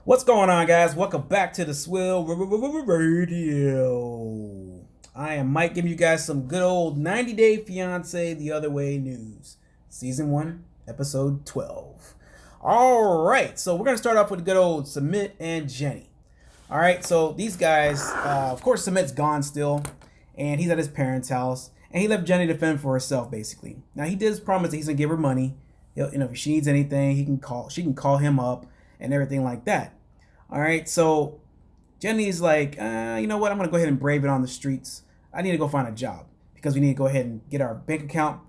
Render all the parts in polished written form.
What's going on, guys? Welcome back to the Swill Radio. I am Mike giving you guys some good old 90-Day Fiance the Other Way news. Season 1, Episode 12. All right, so we're going to start off with good old Submit and Jenny. All right, so these guys, of course, Submit's gone still, and he's at his parents' house, and he left Jenny to fend for herself, basically. Now, he did promise that he's going to give her money. If she needs anything, she can call him up and everything like that. All right, so Jenny's like, you know what? I'm gonna go ahead and brave it on the streets. I need to go find a job because we need to go ahead and get our bank account,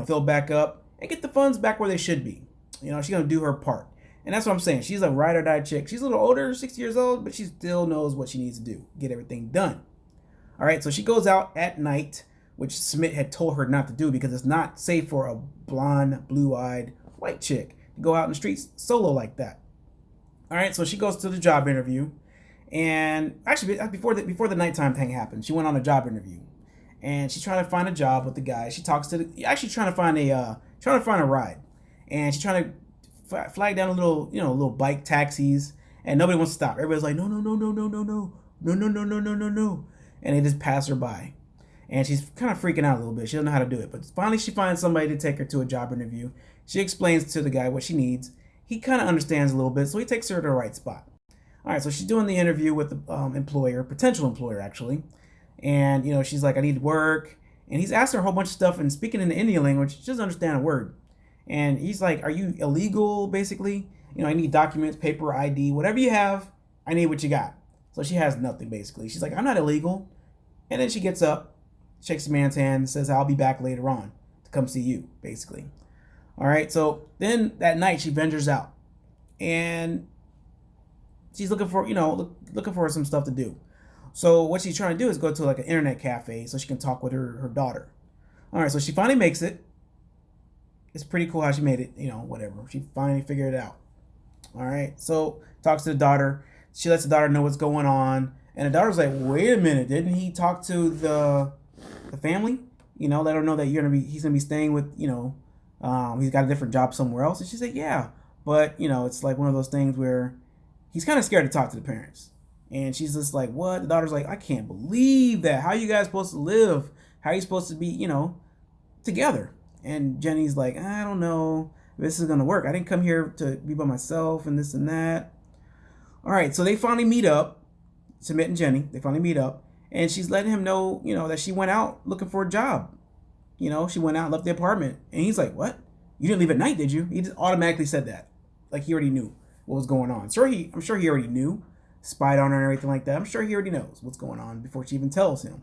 filled back up and get the funds back where they should be. She's gonna do her part, and that's what I'm saying. She's a ride or die chick. She's a little older, 60 years old, but she still knows what she needs to do, get everything done. All right, so she goes out at night, which Smith had told her not to do because it's not safe for a blonde, blue-eyed, white chick to go out in the streets solo like that. All right, so she goes to the job interview, and actually before the nighttime thing happened, she went on a job interview, and she's trying to find a job with the guy. She talks to trying to find a ride, and she's trying to flag down a little bike taxis, and nobody wants to stop. Everybody's like, no, no, no, no, no, no, no, no, no, no, no, no, no, no, and they just pass her by, and she's kind of freaking out a little bit. She doesn't know how to do it, but finally she finds somebody to take her to a job interview. She explains to the guy what she needs. He kind of understands a little bit, so he takes her to the right spot. All right, so she's doing the interview with the potential employer actually, and she's like, I need work, and he's asking her a whole bunch of stuff and speaking in the Indian language. She doesn't understand a word, and he's like, are you illegal? Basically, I need documents, paper, ID, whatever you have. I need what you got. So she has nothing basically. She's like, I'm not illegal, and then she gets up, shakes the man's hand, and says, I'll be back later on to come see you, basically. All right, so then that night she ventures out, and she's looking for looking for some stuff to do. So what she's trying to do is go to like an internet cafe so she can talk with her daughter. All right, so she finally makes it. It's pretty cool how she made it. Whatever. She finally figured it out. All right, so talks to the daughter. She lets the daughter know what's going on, and the daughter's like, wait a minute, didn't he talk to the family? Let her know that he's gonna be staying with he's got a different job somewhere else. And she said, yeah. But, it's like one of those things where he's kind of scared to talk to the parents. And she's just like, what? The daughter's like, I can't believe that. How are you guys supposed to live? How are you supposed to be, together? And Jenny's like, I don't know if this is going to work. I didn't come here to be by myself and this and that. All right, so they finally meet up. Submit and Jenny, they finally meet up. And she's letting him know, that she went out looking for a job. She went out and left the apartment. And he's like, what? You didn't leave at night, did you? He just automatically said that. Like he already knew what was going on. I'm sure he already knew. Spied on her and everything like that. I'm sure he already knows what's going on before she even tells him.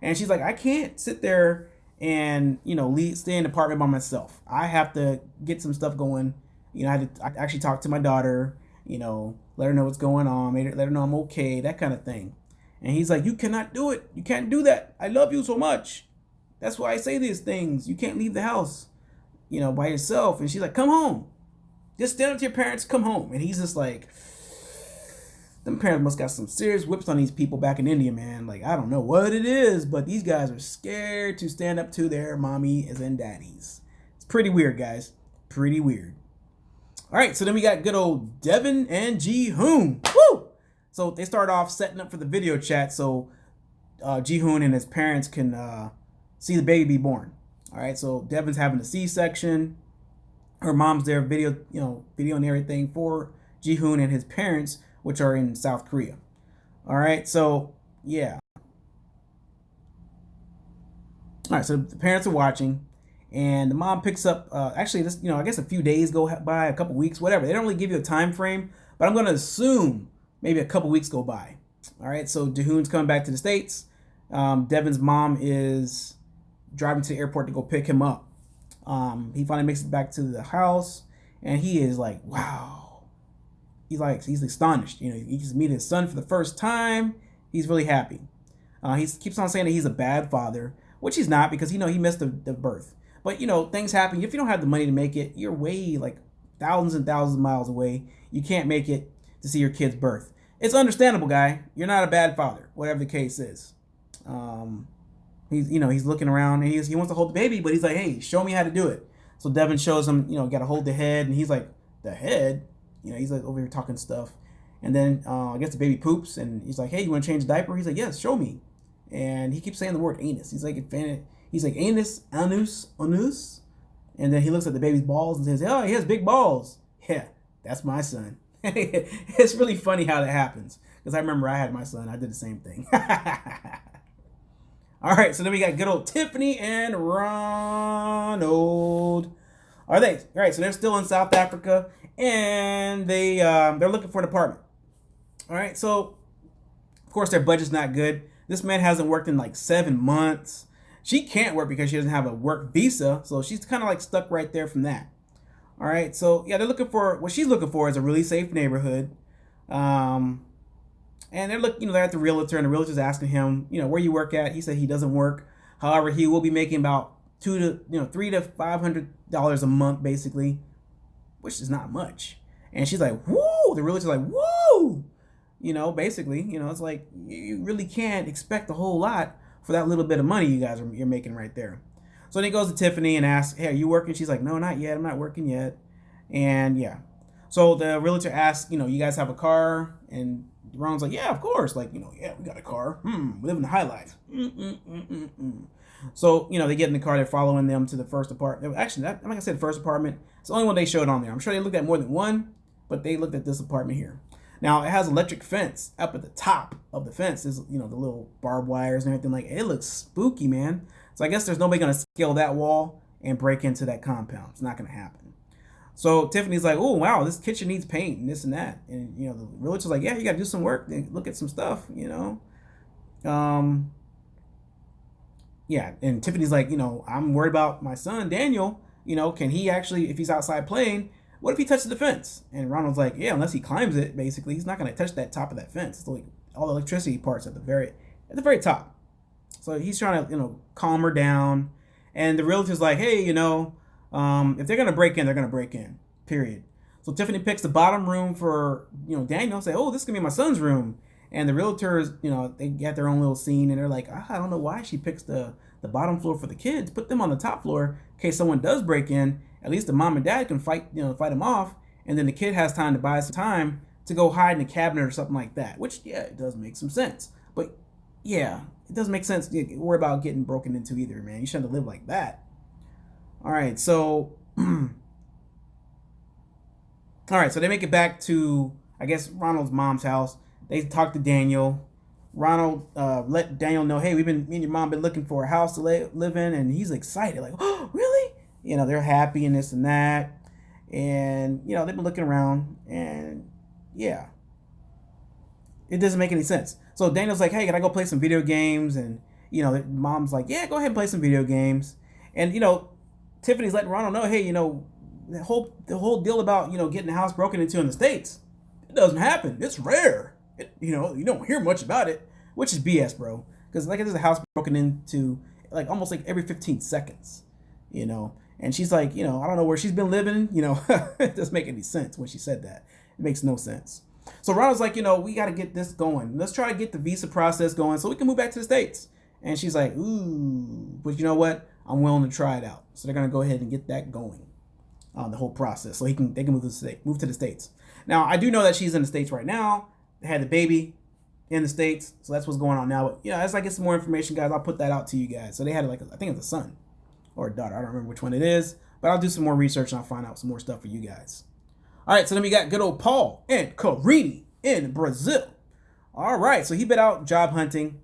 And she's like, I can't sit there and, stay in the apartment by myself. I have to get some stuff going. I had to actually talk to my daughter, let her know what's going on, let her know I'm okay, that kind of thing. And he's like, you cannot do it. You can't do that. I love you so much. That's why I say these things. You can't leave the house, by yourself. And she's like, come home. Just stand up to your parents, come home. And he's just like, them parents must got some serious whips on these people back in India, man. Like, I don't know what it is, but these guys are scared to stand up to their mommies and daddies. It's pretty weird, guys. Pretty weird. All right, so then we got good old Devin and Ji-hoon. Woo! So they start off setting up for the video chat so Ji-hoon and his parents can see the baby be born. All right, so Devin's having a C-section. Her mom's there, video and everything for Ji-hoon and his parents, which are in South Korea. All right, so yeah. All right, so the parents are watching, and the mom picks up. Actually, this I guess a few days go by, a couple weeks, whatever. They don't really give you a time frame, but I'm gonna assume maybe a couple weeks go by. All right, so Ji-hoon's coming back to the States. Devin's mom is driving to the airport to go pick him up. He finally makes it back to the house, and he is like, wow. He's astonished. He just meet his son for the first time. He's really happy. He keeps on saying that he's a bad father, which he's not because he missed the birth. But things happen. If you don't have the money to make it, you're way like thousands and thousands of miles away. You can't make it to see your kid's birth. It's understandable, guy. You're not a bad father, whatever the case is. He's looking around and he wants to hold the baby, but he's like, hey, show me how to do it. So Devin shows him, got to hold the head, and he's like, the head? He's like over here talking stuff. And then I guess the baby poops, and he's like, "Hey, you want to change the diaper?" He's like, "Yes, show me." And he keeps saying the word anus. He's like anus, anus. And then he looks at the baby's balls and says, "Oh, he has big balls." Yeah, that's my son. It's really funny how that happens, because I remember I had my son. I did the same thing. All right, so then we got good old Tiffany and Ronald. All right, so they're still in South Africa, and they're looking for an apartment. All right, so of course their budget's not good. This man hasn't worked in like 7 months. She can't work because she doesn't have a work visa, so she's kind of like stuck right there from that. All right, so yeah, they're looking for what she's looking for is a really safe neighborhood. And they're looking, they're at the realtor, and the realtor's asking him, where you work at. He said he doesn't work. However, he will be making about $300 to $500 a month, basically, which is not much. And she's like, "Woo!" The realtor's like, "Woo!" Basically, it's like you really can't expect a whole lot for that little bit of money you're making right there. So then he goes to Tiffany and asks, "Hey, are you working?" She's like, "No, not yet. I'm not working yet." And yeah, so the realtor asks, "You guys have a car?" And Ron's like, "Yeah, of course. Like, yeah, we got a car. We live in the high life." So, they get in the car. They're following them to the first apartment. Actually, like I said, the first apartment. It's the only one they showed on there. I'm sure they looked at more than one, but they looked at this apartment here. Now, it has electric fence up at the top of the fence. Is the little barbed wires and everything. Like, it looks spooky, man. So I guess there's nobody going to scale that wall and break into that compound. It's not going to happen. So Tiffany's like, "Oh, wow, this kitchen needs paint and this and that." And, the realtor's like, "Yeah, you got to do some work. Look at some stuff, Yeah, and Tiffany's like, "I'm worried about my son, Daniel. Can he actually, if he's outside playing, what if he touches the fence?" And Ronald's like, "Yeah, unless he climbs it, basically. He's not going to touch that top of that fence. It's like all the electricity parts at the very top." So he's trying to, calm her down. And the realtor's like, "Hey, if they're going to break in, they're going to break in, period." So Tiffany picks the bottom room for, Daniel. Say, "Oh, this is going to be my son's room." And the realtors, they get their own little scene, and they're like, "I don't know why she picks the bottom floor for the kids. Put them on the top floor in case someone does break in. At least the mom and dad can fight them off. And then the kid has time to buy some time to go hide in a cabinet or something like that." Which, yeah, it does make some sense. But, yeah, it doesn't make sense to worry about getting broken into either, man. You shouldn't live like that. All right, so... All right, so they make it back to, I guess, Ronald's mom's house. They talk to Daniel. Ronald let Daniel know, "Hey, me and your mom been looking for a house to live in," and he's excited, like, "Oh, really?" They're happy and this and that, and they've been looking around, and yeah, it doesn't make any sense. So Daniel's like, "Hey, can I go play some video games?" And mom's like, "Yeah, go ahead and play some video games." And Tiffany's letting Ronald know, "Hey, the whole deal about getting a house broken into in the States, it doesn't happen. It's rare. You don't hear much about it," which is BS, bro. Because like there's a house broken into like almost like every 15 seconds, And she's like, I don't know where she's been living. It doesn't make any sense when she said that. It makes no sense. So Ronald's like, we got to get this going. Let's try to get the visa process going so we can move back to the States. And she's like, "Ooh, but you know what? I'm willing to try it out." So they're gonna go ahead and get that going, the whole process, so they can move to the States. Now I do know that she's in the States right now. They had the baby in the States, so that's what's going on now. But as I get some more information, guys, I'll put that out to you guys. So they had I think it's a son or a daughter. I don't remember which one it is, but I'll do some more research and I'll find out some more stuff for you guys. All right, so then we got good old Paul and Karine in Brazil. All right, so he been out job hunting.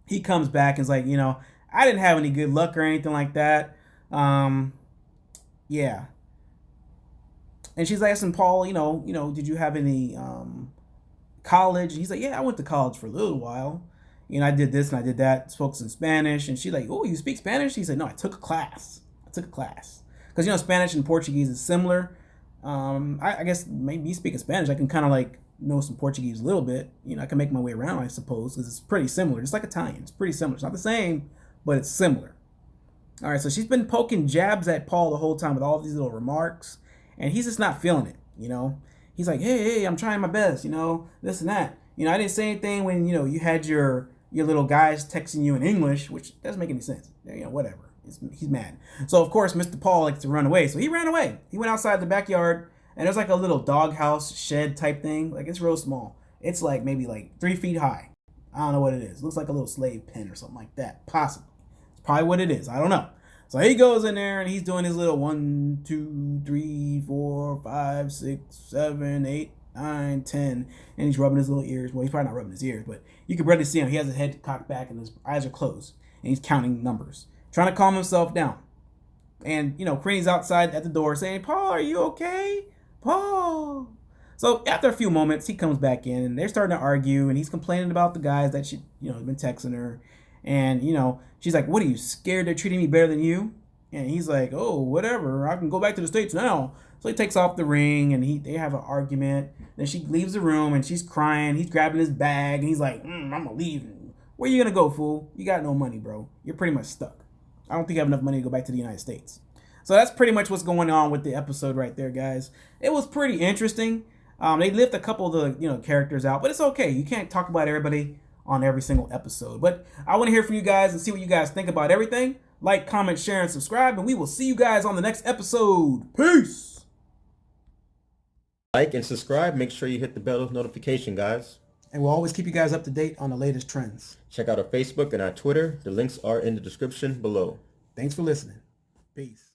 He comes back and is like, "I didn't have any good luck or anything like that." Yeah. And she's asking Paul, "Did you have any college?" And he's like, "Yeah, I went to college for a little while. I did this and I did that, spoke some Spanish." And she's like, "Oh, you speak Spanish?" He said, "No, I took a class. Because, Spanish and Portuguese is similar. I guess maybe speaking Spanish, I can kind of like know some Portuguese a little bit. I can make my way around, I suppose, because it's pretty similar. Just like Italian. It's pretty similar. It's not the same, but it's similar." All right, so she's been poking jabs at Paul the whole time with all these little remarks, and he's just not feeling it, He's like, hey, I'm trying my best, this and that. I didn't say anything when, you had your little guys texting you in English, which doesn't make any sense. Whatever. He's mad. So, of course, Mr. Paul likes to run away. So he ran away. He went outside the backyard and there's like a little doghouse shed type thing. Like it's real small. It's like maybe like 3 feet high. I don't know what it is. It looks like a little slave pen or something like that. Possibly. It's probably what it is. I don't know. So he goes in there and he's doing his little 1, 2, 3, 4, 5, 6, 7, 8, 9, 10, and he's rubbing his little ears. Well, he's probably not rubbing his ears, but you can barely see him. He has his head cocked back and his eyes are closed, and he's counting numbers, trying to calm himself down. And Crane's outside at the door saying, "Paul, are you okay, Paul?" So after a few moments, he comes back in and they're starting to argue, and he's complaining about the guys that she, been texting her. And, she's like, "What are you, scared they're treating me better than you?" And he's like, "Oh, whatever. I can go back to the States now." So he takes off the ring and they have an argument. Then she leaves the room and she's crying. He's grabbing his bag and he's like, "I'm going to leave. Where you going to go, fool? You got no money, bro. You're pretty much stuck. I don't think you have enough money to go back to the United States." So that's pretty much what's going on with the episode right there, guys. It was pretty interesting. They left a couple of the characters out, but it's okay. You can't talk about everybody on every single episode. But I want to hear from you guys and see what you guys think about everything. Like, comment, share, and subscribe, and we will see you guys on the next episode. Peace! Like and subscribe. Make sure you hit the bell notification, guys. And we'll always keep you guys up to date on the latest trends. Check out our Facebook and our Twitter. The links are in the description below. Thanks for listening. Peace.